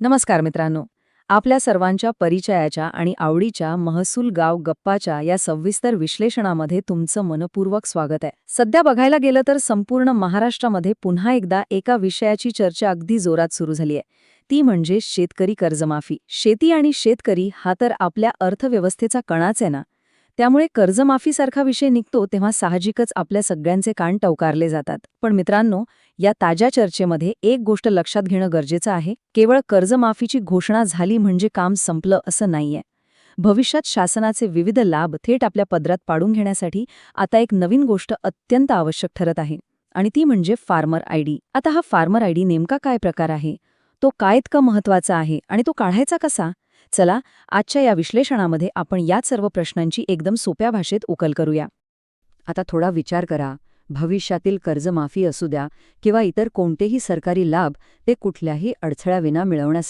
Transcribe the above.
नमस्कार मित्रांनो. आपल्या सर्वांच्या परिचयाच्या आणि आवडीच्या महसूल गाव गप्पाच्या या सविस्तर विश्लेषणामध्ये तुमचं मनपूर्वक स्वागत आहे. सध्या बघायला गेलं तर संपूर्ण महाराष्ट्रामध्ये पुन्हा एकदा एका विषयाची चर्चा अगदी जोरात सुरू झाली आहे. ती म्हणजे शेतकरी कर्जमाफी. शेती आणि शेतकरी हा तर आपल्या अर्थव्यवस्थेचा कणाच आहे ना. त्यामुळे कर्जमाफीसारखा विषय निघतो तेव्हा साहजिकच आपल्या सगळ्यांचे कान टवकारले जातात. पण मित्रांनो, या ताज्या चर्चेमध्ये एक गोष्ट लक्षात घेणं गरजेचं आहे. केवळ कर्जमाफीची घोषणा झाली म्हणजे काम संपलं असं नाहीये. भविष्यात शासनाचे विविध लाभ थेट आपल्या पदरात पाडून घेण्यासाठी आता एक नवीन गोष्ट अत्यंत आवश्यक ठरत आहे. आणि ती म्हणजे फार्मर आयडी. आता हा फार्मर आयडी नेमका काय प्रकार आहे? तो काय इतका महत्वाचा आहे आणि तो काढायचा कसा? चला, आजच्या या विश्लेषणामध्ये आपण याच सर्व प्रश्नांची एकदम सोप्या भाषेत उकल करूया. आता थोडा विचार करा. भविष्यातील कर्जमाफी असू द्या किंवा इतर कोणतेही सरकारी लाभ ते कुठल्याही अडथळ्याविना मिळवण्यासाठी